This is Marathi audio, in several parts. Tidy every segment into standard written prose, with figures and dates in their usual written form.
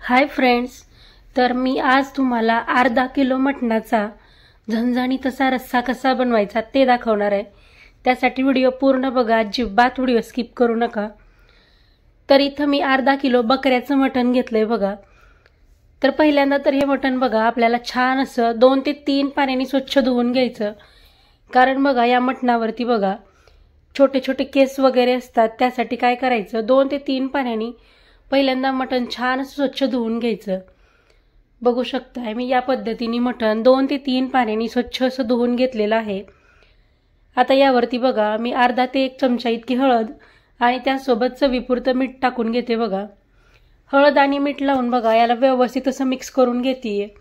हाय फ्रेंड्स, तर मी आज तुम्हाला अर्धा किलो मटणाचा झणझणीत असा रस्सा कसा बनवायचा ते दाखवणार आहे। त्यासाठी व्हिडिओ पूर्ण बघा, अजिबात व्हिडिओ स्किप करू नका। तर इथं मी अर्धा किलो बकऱ्याचं मटण घेतलंय बघा। तर पहिल्यांदा तर हे मटण बघा आपल्याला छान असं 2 ते 3 पाण्याने स्वच्छ धुवून घ्यायचं, कारण बघा या मटणावरती बघा छोटे छोटे केस वगैरे असतात। त्यासाठी काय करायचं, 2 ते 3 पाण्याने पहिल्यांदा मटण छान स्वच्छ धुवून घ्यायचं। बघू शकताय मी या पद्धतीने मटण 2 ते 3 पाण्याने स्वच्छ असं धुवून घेतलेलं आहे। आता यावरती बघा मी अर्धा ते 1 चमचा इतकी हळद आणि त्यासोबत चवीपुरतं मीठ टाकून घेते बघा। हळद आणि मीठ लावून बघा याला व्यवस्थित असं मिक्स करून घेते।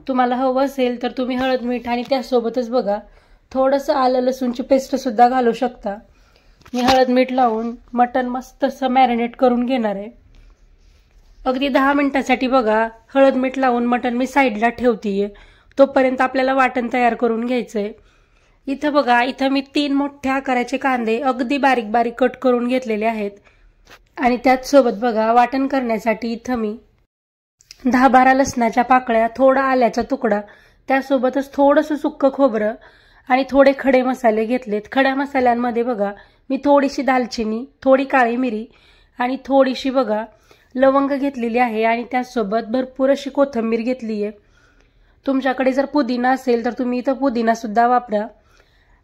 तुम्हाला हवं असेल तर तुम्ही हळद मीठ आणि त्यासोबतच बघा थोडंसं आलं लसूणची पेस्ट सुद्धा घालू शकता। मी हळद मीठ लावून मटण मस्त असं मॅरिनेट करून घेणार आहे। अगदी 10 मिनिटांसाठी बघा हळद मीठ लावून मटण मी साईडला ठेवतेय। तोपर्यंत आपल्याला वाटण तयार करून घ्यायचंय। इथं बघा इथं मी 3 मोठ्या आकाराचे कांदे अगदी बारीक बारीक कट करून घेतलेले आहेत आणि त्याच सोबत बघा वाटण करण्यासाठी इथं मी 10-12 लसणाच्या पाकळ्या, थोडा आल्याचा तुकडा, त्यासोबतच थोडंसं सुक्क खोबरं आणि थोडे खडे मसाले घेतलेत। खड्या मसाल्यांमध्ये बघा मी थोडीशी दालचिनी, थोडी काळी मिरी आणि थोडीशी बघा लवंग घेतलेली आहे आणि त्यासोबत भरपूर अशी कोथिंबीर घेतली आहे। तुमच्याकडे जर पुदिना असेल तर तुम्ही इथं पुदिना सुद्धा वापरा।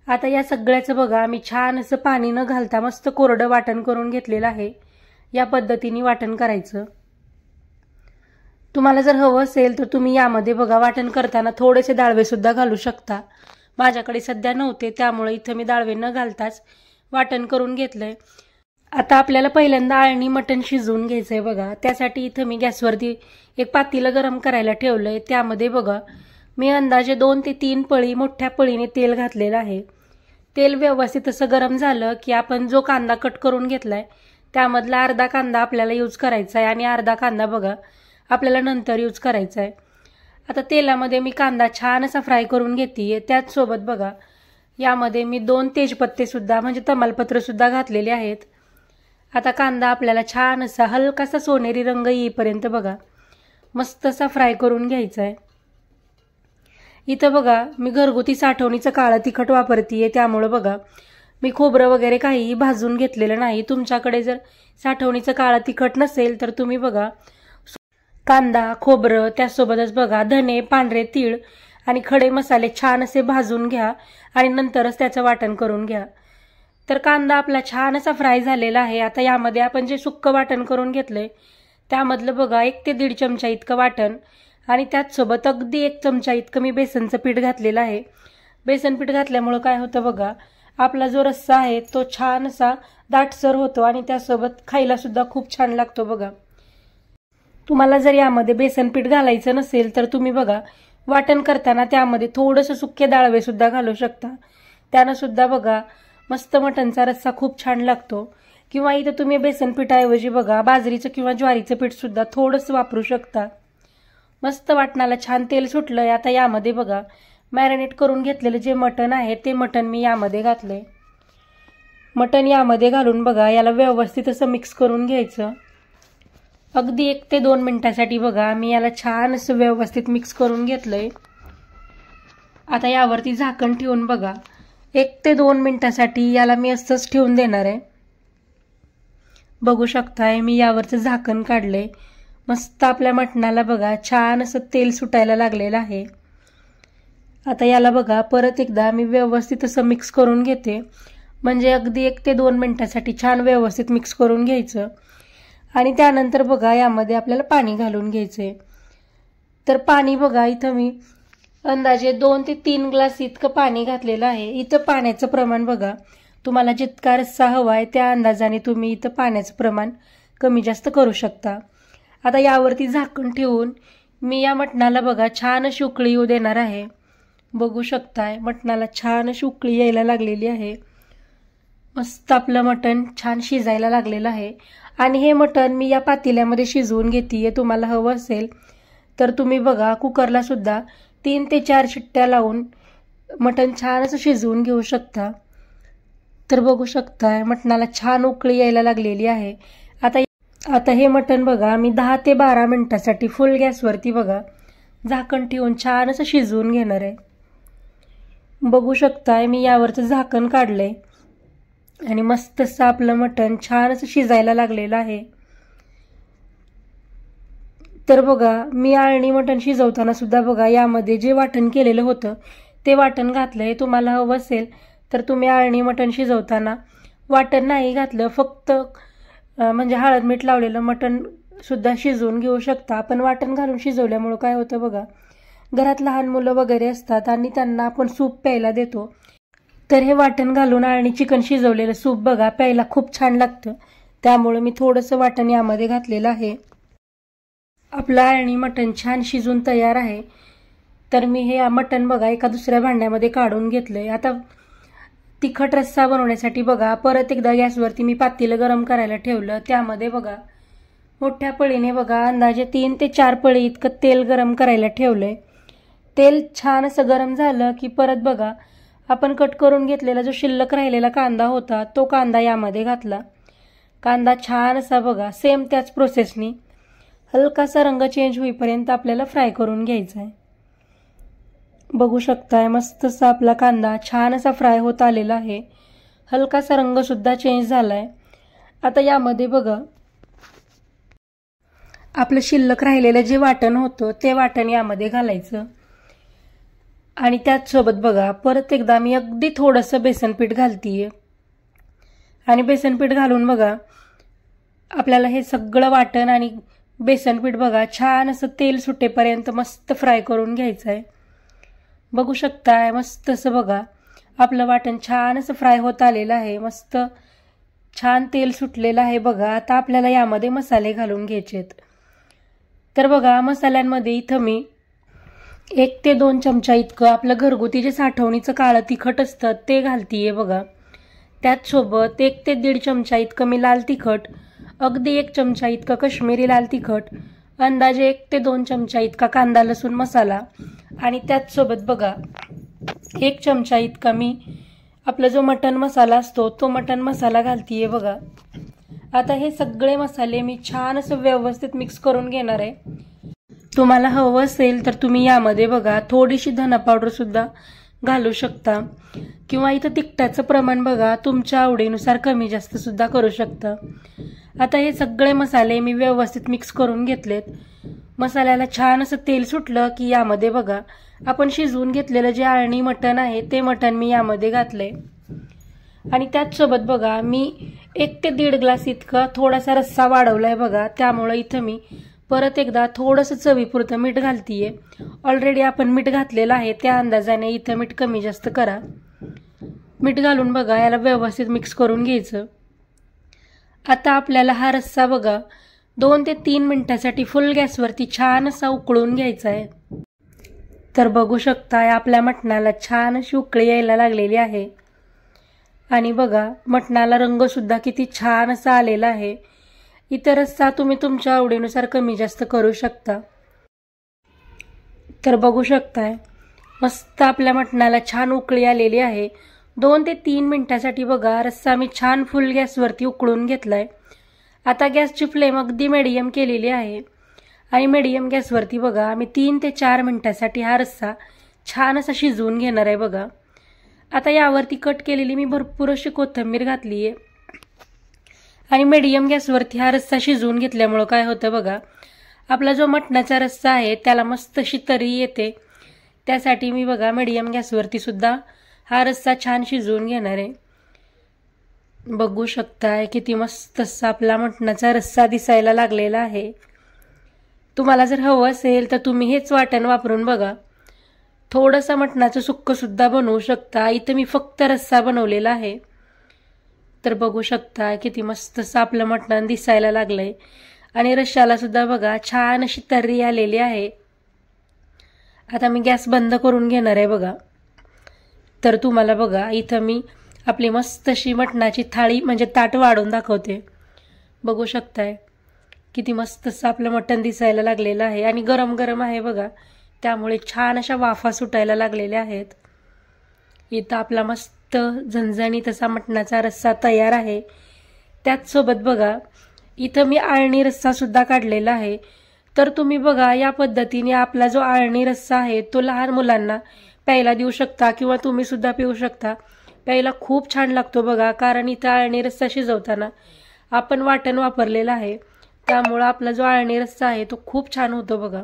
आता या सगळ्याचं बघा मी छान असं पाणी न घालता मस्त कोरडं वाटण करून घेतलेलं आहे। या पद्धतीने वाटण करायचं। तुम्हाला जर हवं असेल तर तुम्ही यामध्ये बघा वाटण करताना थोडेसे दाळवे सुद्धा घालू शकता। माझ्याकडे सध्या नव्हते त्यामुळे इथं मी दाळवे न घालताच वाटण करून घेतलंय। आता आपल्याला पहिल्यांदा आळणी मटण शिजवून घ्यायचंय बघा। त्यासाठी इथं मी गॅसवरती एक पातेलं गरम करायला ठेवलंय। त्यामध्ये बघा मी अंदाजे 2 ते 3 पळी मोठ्या पळीने तेल घातलेलं आहे। तेल व्यवस्थित असं गरम झालं की आपण जो कांदा कट करून घेतलाय त्यामधला अर्धा कांदा आपल्याला यूज करायचा आहे आणि अर्धा कांदा बघा आपल्याला नंतर यूज करायचा आहे। आता तेलामध्ये मी कांदा छान असा फ्राय करून घेतेय। त्याच सोबत बघा यामध्ये मी 2 तेजपत्ते सुद्धा म्हणजे तमालपत्र सुद्धा घातलेले आहेत। आता कांदा आपल्याला छान असा हलकासा सोनेरी रंग येईपर्यंत बघा मस्त असा फ्राय करून घ्यायचा आहे। इथं बघा मी घरगुती साठवणीचं काळं तिखट वापरतेय, त्यामुळे बघा मी खोबरं वगैरे काही भाजून घेतलेलं नाही। तुमच्याकडे जर साठवणीचं काळं तिखट नसेल तर तुम्ही बघा कांदा, खोबरं, त्यासोबतच बघा धने, पांढरे तीळ आणि खडे मसाले छान असे भाजून घ्या आणि नंतरच त्याचं वाटण करून घ्या। तर कांदा आपला छान असा फ्राय झालेला आहे। आता यामध्ये आपण जे सुक्क वाटण करून घेतलंय त्यामधलं बघा 1 ते 1.5 चमचा इतकं वाटण आणि त्याचसोबत अगदी 1 चमचा इतकं मी बेसनचं पीठ घातलेलं आहे। बेसन पीठ घातल्यामुळं काय होतं बघा आपला जो रस्सा आहे तो छान असा दाटसर होतो आणि त्यासोबत खायला सुद्धा खूप छान लागतो बघा। तुम्हाला जर यामध्ये बेसन पीठ घालायचं नसेल तर तुम्ही बघा वाटण करताना त्यामध्ये थोडंसं सुके दाळवे सुद्धा घालू शकता। त्यानं सुद्धा बघा मस्त मटणचा रस्सा खूप छान लागतो। किंवा इथं तुम्ही बेसन पिठाऐवजी बघा बाजरीचं किंवा ज्वारीचं पीठ सुद्धा थोडंसं वापरू शकता। मस्त वाटणाला छान तेल सुटलंय। आता यामध्ये बघा मॅरिनेट करून घेतलेलं जे मटण आहे ते मटण मी यामध्ये घातलंय। मटण यामध्ये घालून बघा याला व्यवस्थित असं मिक्स करून घ्यायचं। अगदी 1 ते 2 मिनिटांसाठी बघा मी याला छान असं व्यवस्थित मिक्स करून घेतलंय। आता यावरती झाकण ठेवून बघा 1 ते 2 मिनिटांसाठी याला मी असंच ठेवून देणार आहे। बघू शकताय मी यावरचं झाकण काढलंय। मस्त आपल्या मटणाला बघा छान असं तेल सुटायला लागलेलं आहे। आता याला बघा परत एकदा मी व्यवस्थित असं मिक्स करून घेते, म्हणजे अगदी 1 ते 2 मिनिटांसाठी छान व्यवस्थित मिक्स करून घ्यायचं आणि त्यानंतर बघा यामध्ये आपल्याला पाणी घालून घ्यायचंय। तर पाणी बघा इथं मी अंदाजे 2 ते 3 ग्लास इतकं पाणी घातलेलं आहे। इथं पाण्याचं प्रमाण बघा तुम्हाला जितका रस्सा हवा आहे त्या अंदाजाने तुम्ही इथं पाण्याचं प्रमाण कमी जास्त करू शकता। आता यावरती झाकण ठेवून मी या मटणाला बघा छान अशी उकळी येऊ देणार आहे। बघू शकताय मटणाला छान अशी उकळी यायला लागलेली आहे। मस्त आपलं मटण छान शिजायला लागलेलं आहे आणि हे मटण मी या पातेल्यामध्ये शिजवून घेतेय। तुम्हाला हवं असेल तर तुम्ही बघा कुकरला सुद्धा 3 ते 4 शिट्ट्या लावून मटण छान असं शिजवून घेऊ शकता। तर बघू शकताय मटणाला छान उकळी यायला लागलेली आहे। आता आता हे मटण बघा मी 10 ते 12 मिनिटासाठी फुल गॅसवरती बघा झाकण ठेवून छान असं शिजवून घेणार आहे. बघू शकताय मी यावरचं झाकण काढलंय आणि मस्त असं आपलं मटण छान असं शिजायला लागलेलं आहे. तर बघा मी आळणी मटण शिजवताना सुद्धा बघा यामध्ये जे वाटण केलेलं होतं ते वाटण घातलंय. तुम्हाला हवं असेल तर तुम्ही आळणी मटण शिजवताना वाटण नाही घातलं, फक्त म्हणजे हळद मीठ लावलेलं मटण सुद्धा शिजवून घेऊ शकता. आपण वाटण घालून शिजवल्यामुळं काय होतं बघा, घरात लहान मुलं वगैरे असतात आणि त्यांना आपण सूप प्यायला देतो, तर हे वाटण घालून आळणी चिकन शिजवलेलं सूप बघा प्यायला खूप छान लागतं. त्यामुळे मी थोडंसं वाटण यामध्ये घातलेलं आहे. आपलं आळणी मटण छान शिजून तयार आहे. तर मी हे मटण बघा एका दुसऱ्या भांड्यामध्ये काढून घेतलंय. आता तिखट रस्सा बनवण्यासाठी बघा परत एकदा गॅसवरती मी पातेलं गरम करायला ठेवलं. त्यामध्ये बघा मोठ्या पळीने बघा अंदाजे 3 ते 4 पळी इतकं तेल गरम करायला ठेवलंय. तेल छान असं गरम झालं की परत बघा आपण कट करून घेतलेला जो शिल्लक राहिलेला कांदा होता तो कांदा यामध्ये घातला. कांदा छान असा बघा सेम त्याच प्रोसेसनी हलकासा रंग चेंज होईपर्यंत आपल्याला फ्राय करून घ्यायचा आहे. बघू शकताय मस्त असा आपला कांदा छान असा फ्राय होत आलेला आहे. हलकासा रंग सुद्धा चेंज झालाय. आता यामध्ये बघा आपलं शिल्लक राहिलेलं जे वाटण होतं ते वाटण यामध्ये घालायचं आणि त्याचसोबत बघा परत एकदा मी अगदी थोडंसं बेसन पीठ घालतीये आणि बेसन पीठ घालून बघा आपल्याला हे सगळं वाटण आणि बेसन पीठ बघा छान असं तेल सुटेपर्यंत मस्त फ्राय करून घ्यायचं आहे. बघू शकताय मस्त असं बघा आपलं वाटण छान असं फ्राय होत आलेलं आहे. मस्त छान तेल सुटलेलं आहे बघा. आता आपल्याला यामध्ये मसाले घालून घ्यायचेत. तर बघा मसाल्यांमध्ये इथं मी 1 ते 2 चमचा इतकं आपलं घरगुती जे साठवणीचं काळं तिखट असतं ते घालतीये बघा. त्याचसोबत 1 ते 1.5 चमचा इतकं मी लाल तिखट, अगदी 1 चमचा इतकं कश्मीरी लाल तिखट, अंदाजे 1 ते 2 चमचा इतका कांदा लसूण मसाला आणि त्याचसोबत बघा 1 चमचा इतका मी आपला जो मटण मसाला असतो तो मटण मसाला घालतीये बघा. आता हे सगळे मसाले मी छान असं व्यवस्थित मिक्स करून घेणार आहे. तुम्हाला हवं असेल तर तुम्ही यामध्ये बघा थोडीशी धना पावडर सुद्धा घालू शकता किंवा इथं तिखटाचं प्रमाण बघा तुमच्या आवडीनुसार कमी जास्त सुद्धा करू शकता. आता हे सगळे मसाले मी व्यवस्थित मिक्स करून घेतलेत. मसाल्याला छान असं तेल सुटलं की यामध्ये बघा आपण शिजवून घेतलेलं जे आळणी मटण आहे ते मटण मी यामध्ये घातलंय आणि त्याचसोबत बघा मी 1 ते 1.5 ग्लास इतका थोडासा रस्सा वाढवलाय बघा. त्यामुळे इथं मी परत एकदा थोडंसं चवीपुरतं मीठ घालतीये. ऑलरेडी आपण मीठ घातलेलं आहे त्या अंदाजाने इथं मीठ कमी जास्त करा. मीठ घालून बघा याला व्यवस्थित मिक्स करून घ्यायचं. आता आपल्याला हा रस्सा बघा 2 ते 3 मिनिटासाठी फुल गॅसवरती छान असा उकळून घ्यायचा आहे. तर बघू शकताय आपल्या मटणाला छान अशी उकळी यायला लागलेली आहे आणि बघा मटणाला रंग सुद्धा किती छान असा आलेला आहे. इतर रस्सा तुम्ही तुमच्या आवडीनुसार कमी जास्त करू शकता. तर बघू शकताय मस्त आपल्या मटणाला छान उकळी आलेली आहे. 2 ते 3 मिनिटासाठी बघा रस्सा मी छान फुल गॅसवरती उकळून घेतलाय. आता गॅसची फ्लेम अगदी मीडियम केलेली आहे आणि मीडियम गॅसवरती बघा मी 3 ते 4 मिनिटासाठी हा रस्सा छान असा शिजवून घेणार आहे बघा. आता यावरती कट केलेली मी भरपूर अशी कोथिंबीर घातली आहे आणि मीडियम गॅसवरती हा रस्सा शिजवून घेतल्यामुळं काय होतं बघा आपला जो मटणाचा रस्सा आहे त्याला मस्त अशी तरी येते. त्यासाठी मी बघा मीडियम गॅसवरती सुद्धा हा रस्सा छान शिजवून घेणार आहे. बघू शकताय किती मस्त असा आपला मटणाचा रस्सा दिसायला लागलेला आहे. तुम्हाला जर हवं असेल तर तुम्ही हेच वाटण वापरून बघा थोडंसं मटणाचं सुक्कं सुद्धा बनवू शकता. इथं मी फक्त रस्सा बनवलेला आहे. तर बघू शकता किती मस्त असं आपलं मटण दिसायला लागलंय आणि रश्श्याला सुद्धा बघा छान अशी तर्री आलेली आहे. आता मी गॅस बंद करून घेणार आहे बघा. तर तुम्हाला बघा इथं मी आपली मस्त अशी मटणाची थाळी म्हणजे ताट वाढून दाखवते. बघू शकताय किती मस्त असं आपलं मटण दिसायला लागलेलं आहे आणि गरम गरम आहे बघा. त्यामुळे छान अशा वाफा सुटायला लागलेल्या आहेत. इथं आपला मस्त झणझणीत असा मटणाचा रस्सा तयार आहे. त्याचसोबत बघा इथं मी आळणी रस्सा सुद्धा काढलेला आहे. तर तुम्ही बघा या पद्धतीने आपला जो आळणी रस्सा आहे तो लहान मुलांना प्यायला देऊ शकता किंवा तुम्ही सुद्धा पिऊ शकता. प्यायला खूप छान लागतो बघा, कारण इथं आळणी रस्सा शिजवताना आपण वाटण वापरलेलं आहे, त्यामुळं आपला जो आळणी रस्सा आहे तो खूप छान होतो बघा.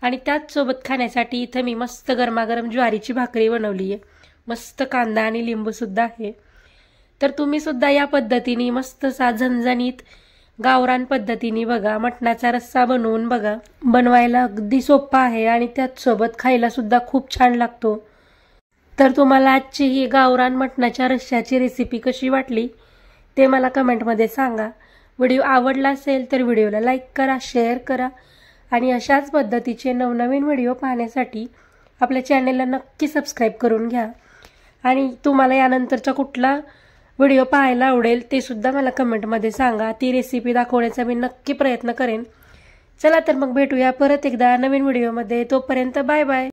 आणि त्याच सोबत खाण्यासाठी इथं मी मस्त गरमागरम ज्वारीची भाकरी बनवली आहे. मस्त कांदा आणि लिंबू सुद्धा आहे. तर तुम्ही सुद्धा या पद्धतीने मस्त सा झणझणीत गावरान पद्धतीने बघा मटणाचा रस्सा बनवून बघा. बनवायला अगदी सोपा आहे आणि त्याच सोबत खायला सुद्धा खूप छान लागतो. तर तुम्हाला आजची ही गावरान मटणाच्या रस्स्याची रेसिपी कशी वाटली ते मला कमेंटमध्ये सांगा. व्हिडिओ आवडला असेल तर व्हिडिओला लाईक करा, शेअर करा आणि अशाच पद्धतीचे नवनवीन व्हिडिओ पाहण्यासाठी आपल्या चॅनेलला नक्की सबस्क्राईब करून घ्या. आणि तुम्हाला यानंतरचा कुठला व्हिडिओ पाहायला आवडेल ते सुद्धा मला कमेंटमध्ये सांगा. ती रेसिपी दाखवण्याचा मी नक्की प्रयत्न करेन. चला तर मग भेटूया परत एकदा नवीन व्हिडिओमध्ये. तोपर्यंत बाय बाय.